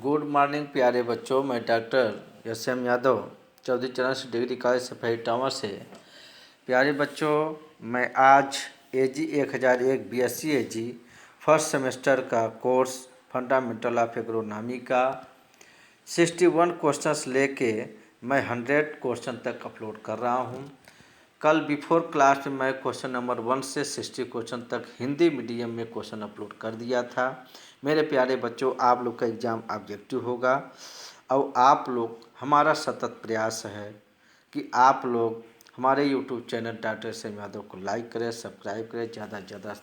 Good morning प्यारे बच्चों। मैं doctor SM. Yadav Chaudhary Charan Singh degree college सफेद टावर से। प्यारे बच्चों, मैं आज AG 1001 BSc AG first semester का कोर्स फंडामेंटल ऑफ एग्रोनॉमी का 61 क्वेश्चंस लेके मैं 100 क्वेश्चन तक अपलोड कर रहा हूँ। कल बिफोर क्लास में मैं क्वेश्चन नंबर 1 से 60 क्वेश्चन तक हिंदी मीडियम में क्वेश्चन अपलोड कर दिया था। मेरे प्यारे बच्चों, आप लोग का एग्ज़ाम ऑब्जेक्टिव होगा और आप लोग, हमारा सतत प्रयास है कि आप लोग हमारे YouTube channel doctor SM. Yadav को लाइक करें, सब्सक्राइब करें, ज़्यादा से ज़्यादा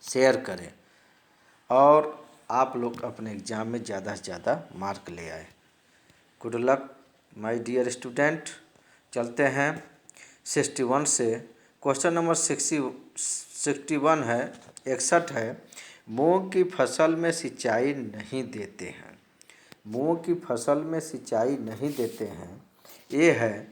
शेयर करें और आप लोग अपने एग्ज़ाम में ज़्यादा से ज़्यादा मार्क ले आए। Good luck my dear student. चलते हैं 61 से। क्वेश्चन नंबर 61 है, 61 है। मूंग की फसल में सिंचाई नहीं देते हैं। मूंग की फसल में सिंचाई नहीं देते हैं। ये है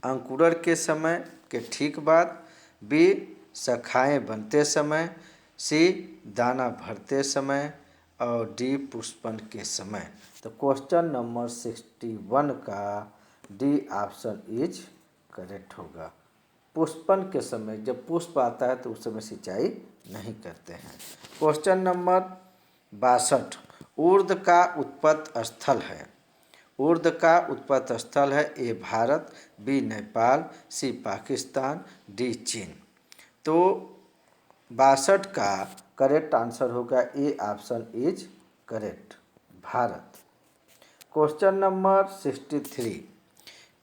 अंकुरण के समय के ठीक बाद, बी शाखाएं बनते समय, सी दाना भरते समय और डी पुष्पन के समय। तो क्वेश्चन नंबर 61 का डी ऑप्शन इज करेक्ट होगा। पुष्पन के समय, जब पुष्प आता है तो उस समय सिंचाई नहीं करते हैं। क्वेश्चन नंबर 62, उर्द का उत्पत्ति स्थल है। उर्द का उत्पत्ति स्थल है ए भारत, बी नेपाल, सी पाकिस्तान, डी चीन। तो 62 का करेक्ट आंसर होगा ए option is correct, Bharat. Question number 63,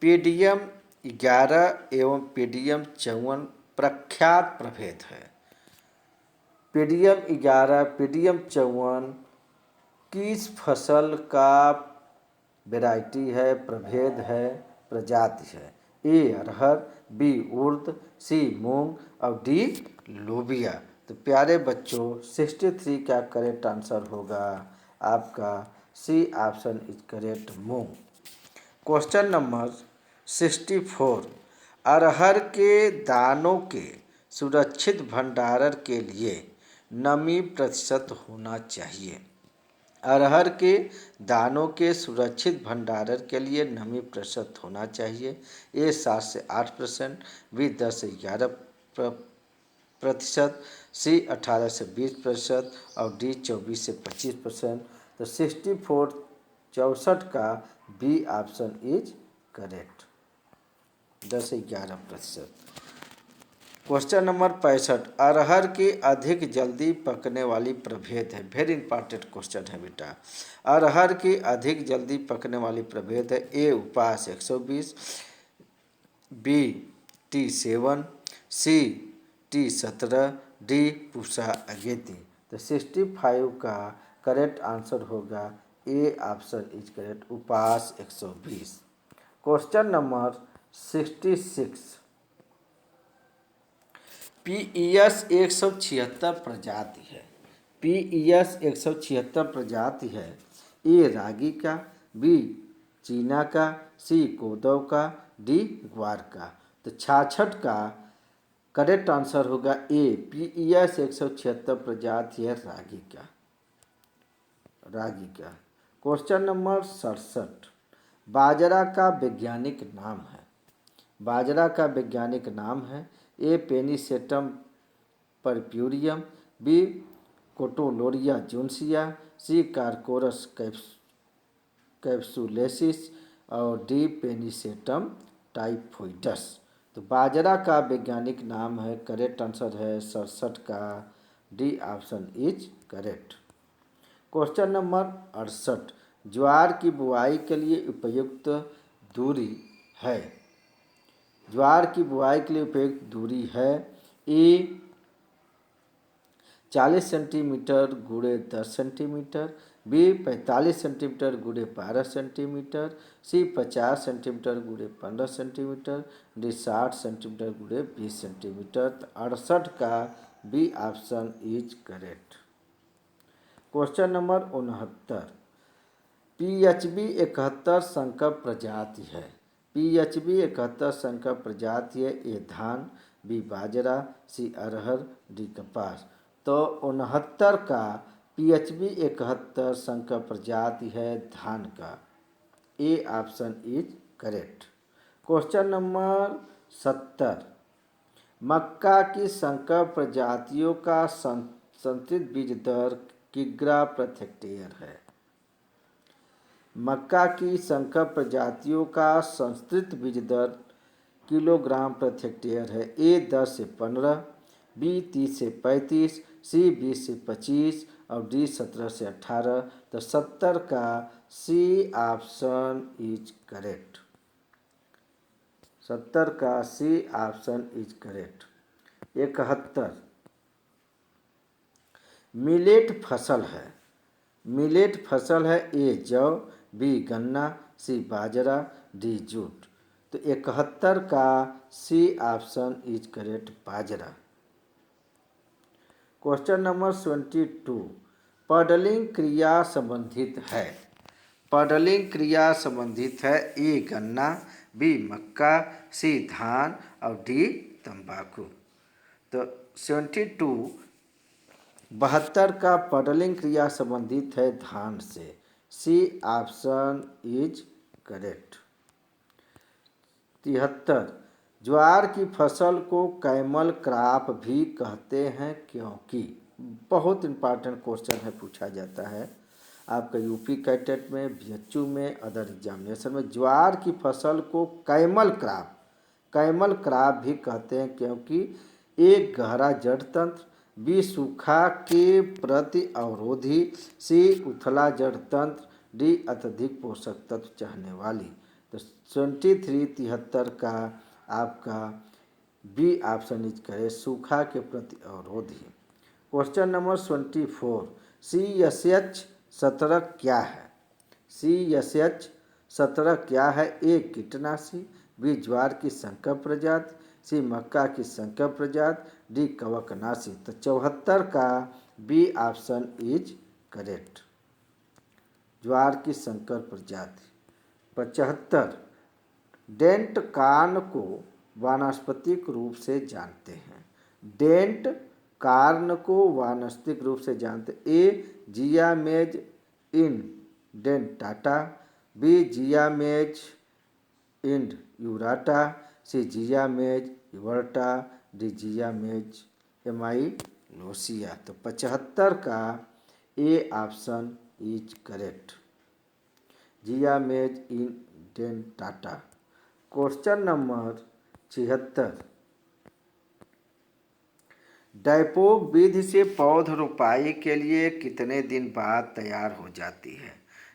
पीडियम 11 एवं पीडियम 54 प्रख्यात प्रभेद है। पीडियम 11, पीडियम 54 किस फसल का वैरायटी है, प्रभेद है, प्रजाति है? ए अरहर, बी उर्द, सी मूंग और डी लोबिया। तो प्यारे बच्चों, 63 का करेक्ट आंसर होगा आपका सी ऑप्शन इज करेक्ट, मूंग। क्वेश्चन नंबर 64, अरहर के दानों के सुरक्षित भंडारण के लिए नमी प्रतिशत होना चाहिए। अरहर के दानों के सुरक्षित भंडारण के लिए नमी प्रतिशत होना चाहिए। ए 7 से 8%, बी 10 से 11%, सी 18 से 20% और डी 24 से 25%। तो 64 का बी ऑप्शन इज करेक्ट, 10 से 11%। क्वेश्चन नंबर 65, अरहर की अधिक जल्दी पकने वाली प्रभेद है। वेरी इंपॉर्टेंट क्वेश्चन है बेटा। अरहर की अधिक जल्दी पकने वाली प्रभेद है ए उपास 120, बी T7, सी T17, डी पूसा अगेती। तो 65 का करेक्ट आंसर होगा ए ऑप्शन इज करेक्ट, उपास 120। क्वेश्चन नंबर 66, PES 176 प्रजाति है। PES 176 प्रजाति है। ए रागी का, बी चीना का, सी कोदव का, डी ग्वार का। तो 66 का करेक्ट आंसर होगा ए, PES 176 प्रजाति है रागी का, रागी का। क्वेश्चन नंबर 67, बाजरा का वैज्ञानिक नाम है। बाजरा का वैज्ञानिक नाम है ए पेनिसेटम परप्यूरियम, बी कोटोलोरिया जूनसिया, सी कार्कोरस कैप्सुलेसिस और डी पेनिसेटम टाइफोइडस। तो बाजरा का वैज्ञानिक नाम है, करेक्ट आंसर है 67 का D option is correct. Question number 68, ज्वार की बुआई के लिए उपयुक्त दूरी है। ज्वार की बुआई के लिए उपयुक्त दूरी है ए 40 सेंटीमीटर गुणे 10 सेंटीमीटर, बी 45 सेंटीमीटर गुणे 12 सेंटीमीटर, सी 50 सेंटीमीटर गुणे 15 सेंटीमीटर, डी 60 सेंटीमीटर गुणे 20 सेंटीमीटर। 68 का B option is correct. Question number 69, PHB 71 संकर प्रजाति है। PHB 71 संकर प्रजाति है ए धान, बी बाजरा, सी अरहर, डी कपास। तो 69 का PHB 71 संकर प्रजाति है धान का। A option is correct. Question number 70, मक्का की संकर प्रजातियों का संचित बीज दर किग्रा प्रति हेक्टेयर है। मक्का की संकर प्रजातियों का संचित बीज दर किलोग्राम प्रति हेक्टेयर है। ए 10 से 15, बी 30 से 35, सी 20 से 25 और डी 17 से 18। तो 70 का सी ऑप्शन इज करेक्ट। 70 का C option is correct. 71, millet फसल है। मिलेट फसल है ए जौ, बी गन्ना, सी बाजरा, डी जूट। तो 71 का सी ऑप्शन इज करेक्ट, बाजरा। क्वेश्चन नंबर 72, पडलिंग क्रिया संबंधित है। पडलिंग क्रिया संबंधित है ए गन्ना, बी मक्का, सी धान और डी तंबाकू। तो 72 72 का पडलिंग क्रिया संबंधित है धान से। C option is correct. 73, ज्वार की फसल को कैमल क्रॉप भी कहते हैं क्योंकि। बहुत इंपॉर्टेंट क्वेश्चन है, पूछा जाता है आपका यूपी कैटेट में, बीएचयू में, अदर एग्जामिनेशन में। ज्वार की फसल को कैमल क्रॉप भी कहते हैं क्योंकि एक गहरा जड़ तंत्र, बी सूखा के प्रति अवरोधी, सी उथला जड़ तंत्र, डी अत्यधिक पोषक तत्व चाहने वाली। तो 73 का आपका बी ऑप्शन इज करेक्ट, सूखा के प्रति अवरोधी। क्वेश्चन नंबर 24, CSH 17 क्या है। CSH 17 क्या है। ए कीटनाशी, बी ज्वार की संकर प्रजाति, सी मक्का की संकर प्रजाति, डी कवकनाशी। तो 74 का बी ऑप्शन इज करेक्ट, ज्वार की संकर प्रजाति। 75, डेंट कार्न को वानस्पतिक रूप से जानते हैं। डेंट कार्न को वानस्पतिक रूप से जानते। A Zea mays indentata, B Zea mays indurata, C Zea mays everta, D Zea mays amylacea. तो 75 का A option is correct, Zea mays indentata. Question number 76, डैपोग विधि से पौध रोपाई के लिए कितने दिन बाद तैयार हो जाती है।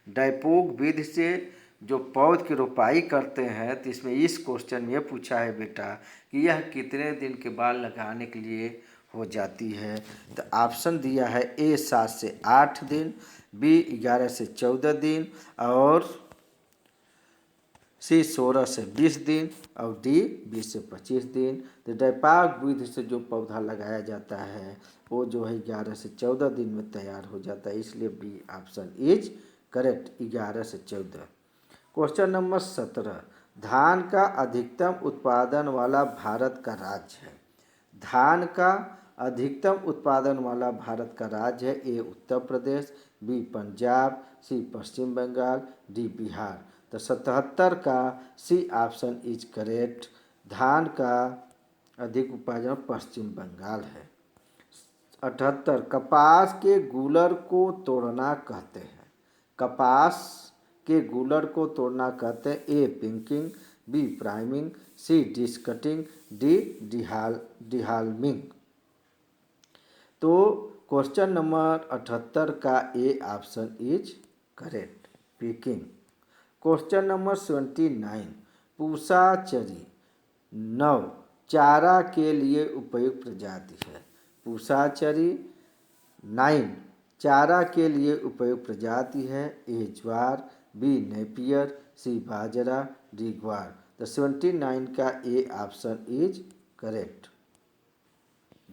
डैपोग विधि से जो पौध की रोपाई करते हैं, तो इसमें इस क्वेश्चन में पूछा है बेटा कि यह कितने दिन के बाद लगाने के लिए हो जाती है। तो ऑप्शन दिया है ए 7 से 8 दिन, बी 11 से 14 दिन और सी 16 से 20 दिन और डी 20 से 25 दिन। तो डैपोग विधि से जो पौधा लगाया जाता है वो जो है 11 से 14 दिन में तैयार हो जाता है, इसलिए बी ऑप्शन इज करेक्ट, 11 से 14। क्वेश्चन नंबर 17, धान का अधिकतम उत्पादन वाला भारत का राज्य है। धान का अधिकतम उत्पादन वाला भारत का राज्य है। ए उत्तर प्रदेश, बी पंजाब, सी पश्चिम बंगाल, डी बिहार। तो 77 का सी ऑप्शन इज करेक्ट, धान का अधिक उत्पादन पश्चिम बंगाल है। 78, कपास के गूलर को तोड़ना कहते हैं। कपास के गूलर को तोड़ना कहते हैं। ए पिंकिंग, बी प्राइमिंग, सी डिस्कटिंग, डी डिहाल्मिंग। तो क्वेश्चन नंबर 78 का A option is correct, picking. Question number 79, Pusa चरी 9 चारा के लिए उपयुक्त प्रजाति है। पूसा चरी 9 चारा के लिए उपयुक्त प्रजाति है। ए ज्वार, बी नेपियर, सी बाजरा, डी ग्वार। तो 79 का ए ऑप्शन इज करेक्ट,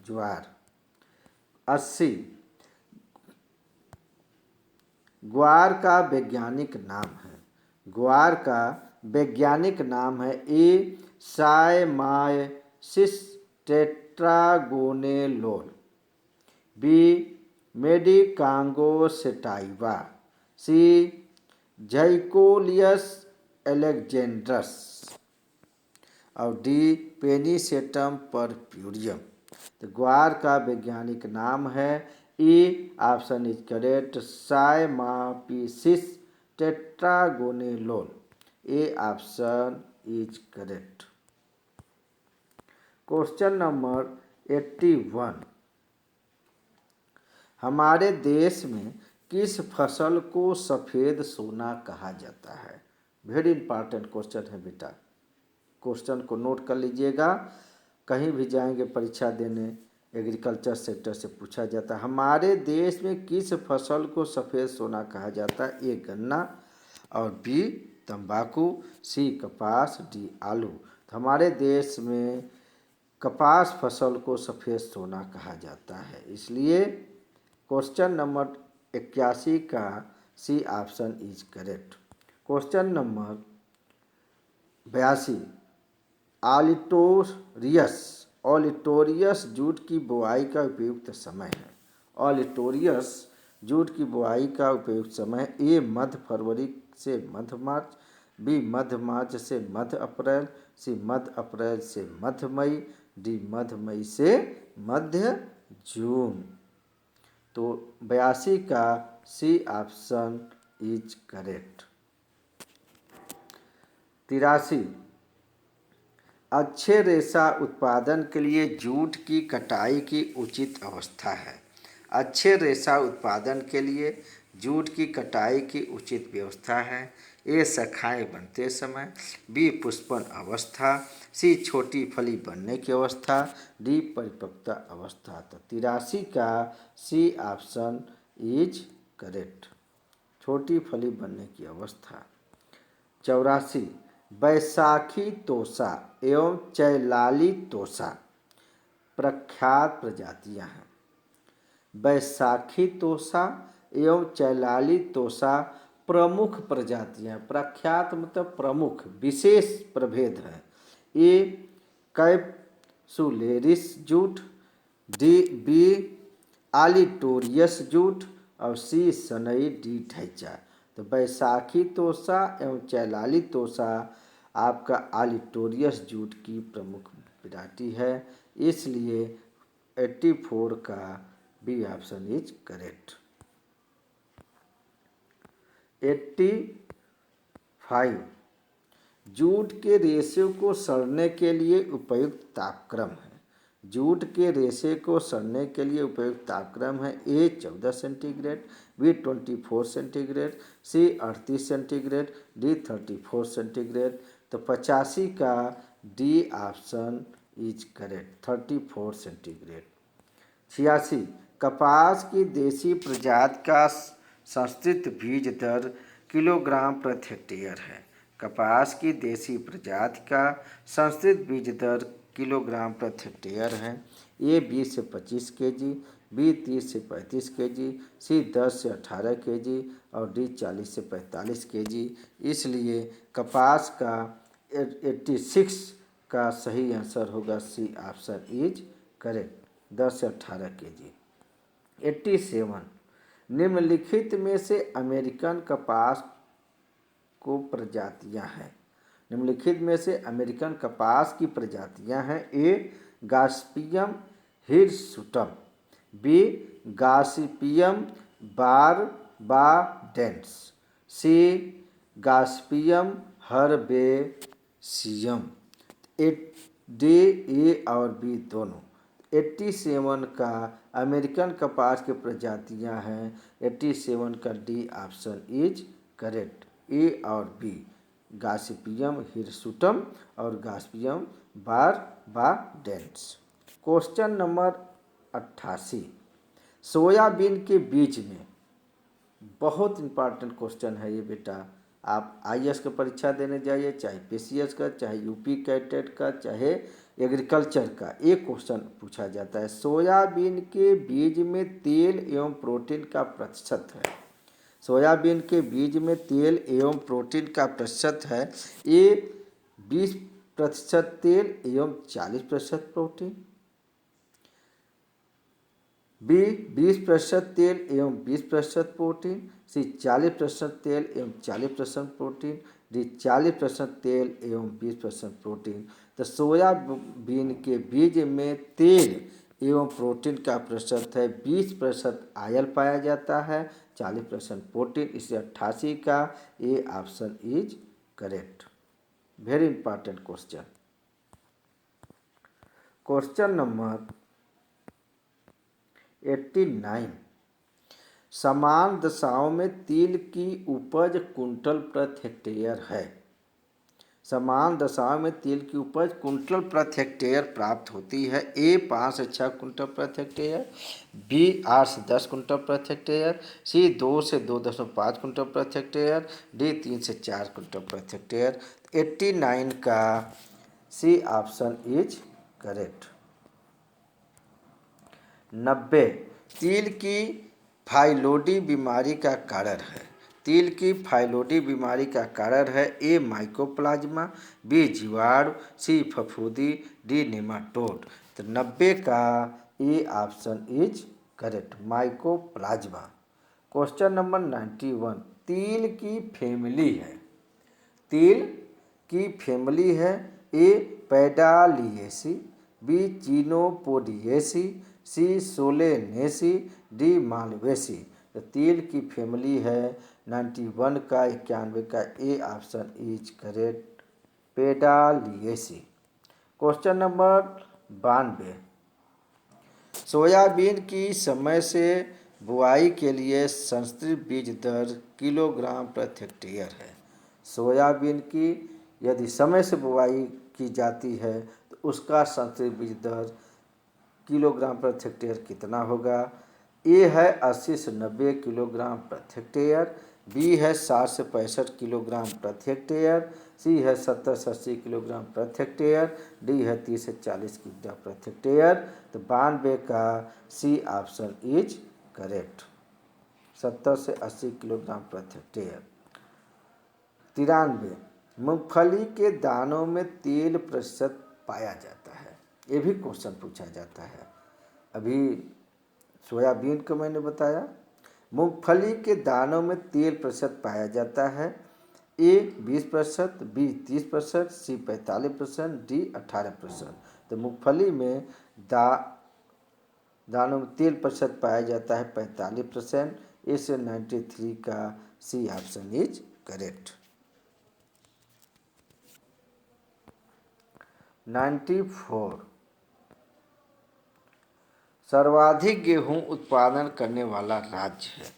ज्वार। 80, ग्वार का वैज्ञानिक नाम है। ग्वार का वैज्ञानिक नाम है। ए साइमायसिस टेट्रागोनेलोन, बी मेडिकांगो सेटाइवा, सी जैकोलियस एलेक्जेंड्रस और डी पेनिसेटम परप्यूरियम। तो ग्वार का वैज्ञानिक नाम है E option is correct Cyamopsis tetragonoloba. A option is correct. Question number 81, हमारे देश में किस फसल को सफ़ेद सोना कहा जाता है? वेरी इंपॉर्टेंट क्वेश्चन है बेटा, क्वेश्चन को नोट कर लीजिएगा। कहीं भी जाएंगे परीक्षा देने एग्रीकल्चर सेक्टर से पूछा जाता है हमारे देश में किस फसल को सफ़ेद सोना कहा जाता है? ए गन्ना और बी तंबाकू, सी कपास, डी आलू। तो हमारे देश में कपास फसल को सफ़ेद सोना कहा जाता है, इसलिए क्वेश्चन नंबर 81 का C option is correct. Question number 82, olitorius jute की बुआई का उपयुक्त समय है। ऑलिटोरियस जूट की बुआई का उपयुक्त समय ए मध्य फरवरी से मध्य मार्च, बी मध्य मार्च से मध्य अप्रैल, सी मध्य अप्रैल से मध्य मई, डी मध्य मई से मध्य जून। तो 82 का सी ऑप्शन इज करेक्ट। 83, अच्छे रेशा उत्पादन के लिए जूट की कटाई की उचित अवस्था है। अच्छे रेशा उत्पादन के लिए जूट की कटाई की उचित व्यवस्था है। ए शाखाएं बनते समय, बी पुष्पन अवस्था, सी छोटी फली बनने की अवस्था, डी परिपक्वता अवस्था। तो 83 का सी ऑप्शन इज करेक्ट, छोटी फली बनने की अवस्था। 84, बैसाखी तोसा एवं चैलाली तोसा प्रख्यात प्रजातियां हैं। बैसाखी तोसा एवं चैलाली तोसा प्रमुख प्रजातियां, प्रख्यात मतलब प्रमुख विशेष प्रभेद हैं। A capsularis jute, D B olitorius jute और सी सनई डी ढैचा। तो बैसाखी तोसा एवं चैलाली तोसा आपका आलिटोरियस जूट की प्रमुख वैरायटी है, इसलिए 84 का B option is correct. 85, jute के रेशे को सड़ने के लिए उपयुक्त तापक्रम है। जूट के रेशे को सड़ने के लिए उपयुक्त तापक्रम है। ए 14 सेंटीग्रेड, बी 24 सेंटीग्रेड, सी 38 सेंटीग्रेड, डी 34 सेंटीग्रेड। तो 85 का D option is correct, 34 centigrade. 86, कपास की देसी प्रजाति का संस्कृत बीज दर किलोग्राम प्रति हेक्टेयर है। कपास की देसी प्रजाति का संस्कृत बीज दर किलोग्राम प्रति हेक्टेयर है। ए 20 से 25 केजी, बी 30 से 35 केजी, सी 10 से 18 केजी और डी 40 से 45 केजी। इसलिए कपास का 86 का सही आंसर होगा सी ऑप्शन इज करेक्ट, 10 से 18 केजी। 87, निम्नलिखित में से अमेरिकन कपास को प्रजातियां हैं। निम्नलिखित में से अमेरिकन कपास की प्रजातियां हैं। A Gossypium hirsutum, B Gossypium barbadense, C Gossypium herbaceum. D A और बी दोनों। 87 का अमेरिकन कपास की प्रजातियां हैं, 87 का डी ऑप्शन इज करेक्ट। ए और बी गासिपियम हिरसुटम और गास्पियम बारबाडेंस। क्वेश्चन नंबर 88, सोयाबीन के बीज में, बहुत इंपॉर्टेंट क्वेश्चन है ये बेटा। आप आईएएस का परीक्षा देने जाइए, चाहे पीसीएस का, चाहे यूपी कैटेट का, चाहे एग्रीकल्चर का, एक क्वेश्चन पूछा जाता है सोयाबीन के बीज में तेल एवं प्रोटीन का प्रतिशत है। सोयाबीन के बीज में तेल एवं प्रोटीन का प्रतिशत है। ए 20% तेल एवं 40% प्रोटीन, बी 20% तेल एवं 20% प्रोटीन, सी 40% तेल एवं 40% प्रोटीन, डी 40% तेल एवं 20% प्रोटीन। तो सोयाबीन के बीज में तेल एवं प्रोटीन का प्रतिशत है 20% आयल पाया जाता है, 40% प्रोटीन, इसे 88 का A option is correct. Very important question. Question number 89। समान दशाओं में तिल की उपज कुंटल प्रति हेक्टेयर है। समान दशाओं में तिल की उपज कुंटल प्रति हेक्टेयर प्राप्त होती है। ए 5 से 6 कुंटल प्रति हेक्टेयर, बी 8 से 10 कुंटल प्रति हेक्टेयर, सी 2 से 2.5 कुंटल प्रति हेक्टेयर, डी 3 से 4 कुंटल प्रति हेक्टेयर। 89 का सी ऑप्शन इज करेक्ट। 90। तिल की फाइलोडी बीमारी का कारण है। तिल की फाइलोडी बीमारी का कारण है ए माइकोप्लाज्मा, बी जीवाणु, सी फफूंदी, डी नेमाटोड। तो 90 का A option is correct, mycoplasma. Question number 91। तिल की फैमिली है। तिल की फैमिली है A Pedaliaceae, B Chenopodiaceae, C Solanaceae, D Malvaceae. तो तिल की फैमिली है 91 का 91 का A option is correct, Pedaliaceae. Question number 92। Soybean की समय से बुआई के लिए संस्कृत बीज दर किलोग्राम प्रति हेक्टेयर है। सोयाबीन की यदि समय से बुआई की जाती है तो उसका संस्कृत बीज दर किलोग्राम प्रति हेक्टेयर कितना होगा। ए है 80 से 90 किलोग्राम प्रति हेक्टेयर, बी है 60 से 65 किलोग्राम प्रति हेक्टेयर, सी है 70 से 80 किलोग्राम प्रति हेक्टेयर, डी है 30 से 40 किलोग्राम प्रति हेक्टेयर। तो 92 का सी ऑप्शन इज करेक्ट, 70 से 80 किलोग्राम प्रति हेक्टेयर। 93। मूंगफली के दानों में तेल प्रतिशत पाया जाता है। ये भी क्वेश्चन पूछा जाता है। अभी सोयाबीन को मैंने बताया। मूंगफली के दानों में तेल प्रतिशत पाया जाता है। ए 20%, बी 30%, सी 45%, डी 18%। तो मूंगफली में दानों में तेल प्रतिशत पाया जाता है 45%। ए से 93 का सी ऑप्शन इज करेक्ट। 94। सर्वाधिक गेहूं उत्पादन करने वाला राज्य है।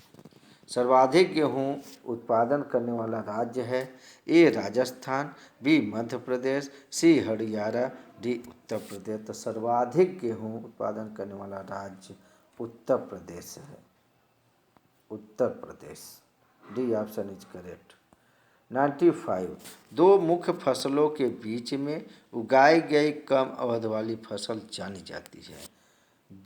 सर्वाधिक गेहूं उत्पादन करने वाला राज्य है ए राजस्थान, बी मध्य प्रदेश, सी हरियाणा, डी उत्तर प्रदेश। तो सर्वाधिक गेहूं उत्पादन करने वाला राज्य उत्तर प्रदेश है, Uttar Pradesh, D option is correct. 95। दो मुख्य फसलों के बीच में उगाई गई कम अवधि वाली फसल जानी जाती है।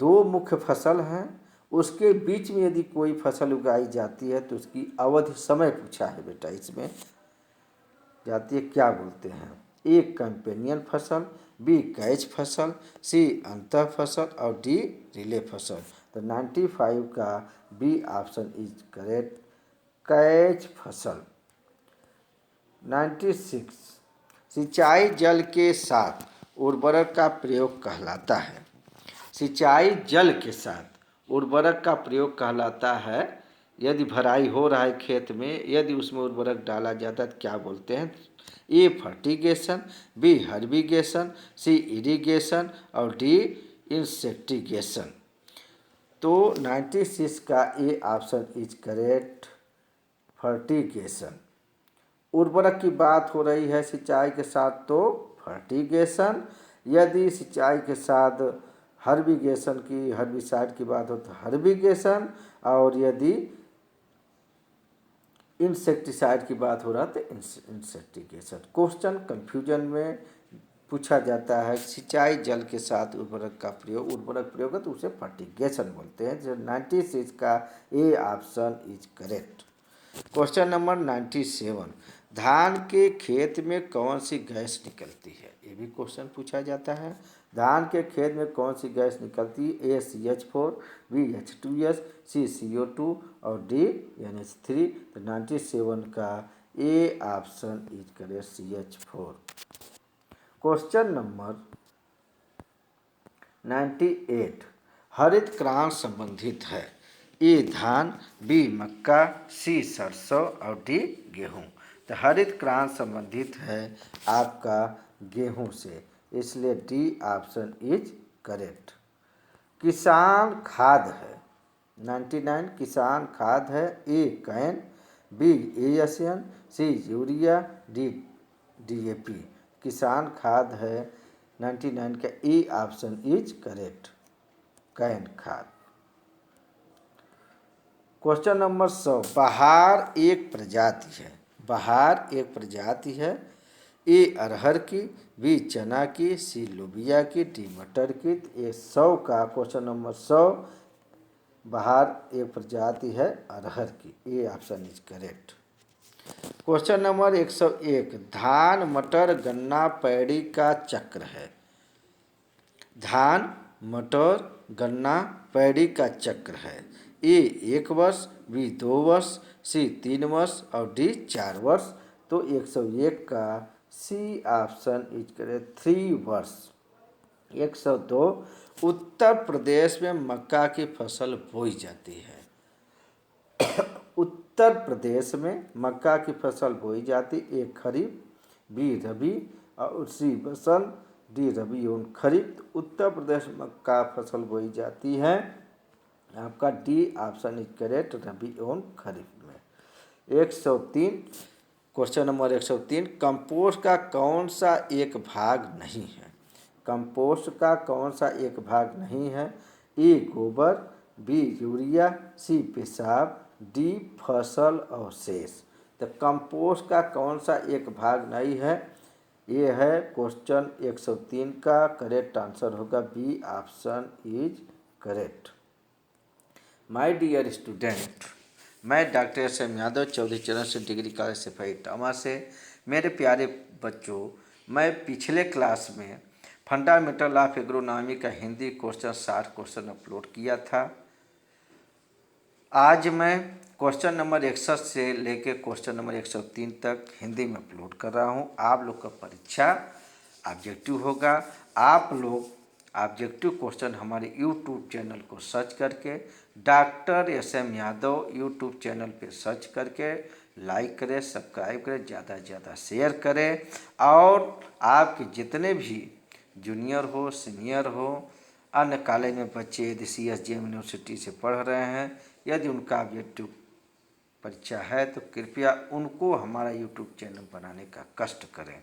दो मुख्य फसल हैं, उसके बीच में यदि कोई फसल उगाई जाती है तो उसकी अवधि समय पूछा है बेटा, इसमें जाती है क्या बोलते हैं। ए कंपेनियन फसल, बी कैच फसल, सी अंतः फसल और डी रिले फसल। तो 95 का B option is correct, catch फसल। 96। सिंचाई जल के साथ उर्वरक का प्रयोग कहलाता है। सिंचाई जल के साथ उर्वरक का प्रयोग कहलाता है। यदि भराई हो रहा है खेत में, यदि उसमें उर्वरक डाला जाता है तो क्या बोलते हैं। ए फर्टिगेशन, बी हर्बिगेशन, सी इरिगेशन और डी इंसेक्टिगेशन। तो 96 का A option is correct, fertigation. उर्वरक की बात हो रही है सिंचाई के साथ तो फर्टिगेशन, यदि सिंचाई के साथ हर्बिगेशन की हर्बिसाइड की बात हो तो हर्बिगेशन, और यदि इंसेक्टिसाइड की बात हो रहा तो इंसेक्टिगेशन। क्वेश्चन कन्फ्यूजन में पूछा जाता है सिंचाई जल के साथ उर्वरक का प्रयोग, उर्वरक प्रयोग है तो उसे फर्टिगेशन बोलते हैं। जो 96 का A option is correct. Question number 97। धान के खेत में कौन सी गैस निकलती है? ये भी क्वेश्चन पूछा जाता है। धान के खेत में कौन सी गैस निकलती है? ए CH4, बी H2S, सी CO2 और डी NH3। तो 97 का A option is correct, CH4। Question number 98 हरित क्रांति संबंधित है। ए धान, बी मक्का, सी सरसों और डी गेहूँ। तो हरित क्रांति संबंधित है आपका गेहूं से, इसलिए डी ऑप्शन इज करेक्ट। किसान खाद है 99, किसान खाद है। A CAN, B ASN, C urea, D DAP। किसान खाद है 99 का A option is correct, CAN खाद। क्वेश्चन नंबर 100 बहार एक प्रजाति है। बहार एक प्रजाति है। ए अरहर की, बी चना की, सी लोबिया की, डी मटर की। ये 100 का क्वेश्चन नंबर 100 बहार एक प्रजाति है अरहर की, ए option is correct. Question number 101 धान मटर गन्ना पैडी का चक्र है। धान मटर गन्ना पैडी का चक्र है। ए 1 वर्ष, बी 2 वर्ष, सी 3 वर्ष और डी 4 वर्ष। तो 101 का सी ऑप्शन इज करेक्ट, 3 वर्ष। 102 उत्तर प्रदेश में मक्का की फसल बोई जाती है। उत्तर प्रदेश में मक्का की फसल बोई जाती, ए खरीफ, बी रबी और सी बसंत, डी रबी एवं खरीफ। उत्तर प्रदेश में मक्का फसल बोई जाती है, आपका डी ऑप्शन इज करेक्ट, रबी एवं खरीफ में। 103 क्वेश्चन नंबर 103 कंपोस्ट का कौन सा एक भाग नहीं है? कंपोस्ट का कौन सा एक भाग नहीं है? ए गोबर, बी यूरिया, सी पेशाब, डी फसल अवशेष। तो कंपोस्ट का कौन सा एक भाग नहीं है? ये है क्वेश्चन 103 का करेक्ट आंसर होगा B option is correct. My dear student, मैं doctor SM Yadav Chaudhary Charan Singh degree college सिपाही इटावा से। मेरे प्यारे बच्चों, मैं पिछले क्लास में फंडामेंटल ऑफ एग्रोनॉमी का हिंदी क्वेश्चन 60 क्वेश्चन अपलोड किया था। आज मैं क्वेश्चन नंबर 61 से लेकर क्वेश्चन नंबर 103 तक हिंदी में अपलोड कर रहा हूं। आप लोग का परीक्षा ऑब्जेक्टिव होगा। आप लोग ऑब्जेक्टिव क्वेश्चन हमारे यूट्यूब चैनल को सर्च करके doctor SM Yadav YouTube channel पे सर्च करके लाइक करें, सब्सक्राइब करें, ज़्यादा से ज़्यादा शेयर करें। और आपके जितने भी जूनियर हो, सीनियर हो, अन्य कॉलेज में बच्चे यदि CSGM यूनिवर्सिटी से पढ़ रहे हैं, यदि उनका ऑब्जेक्टिव परीक्षा है तो कृपया उनको हमारा यूट्यूब चैनल बनाने का कष्ट करें।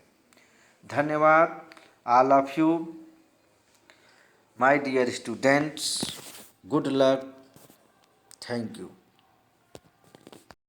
धन्यवाद। All of you my dear students, good luck, thank you.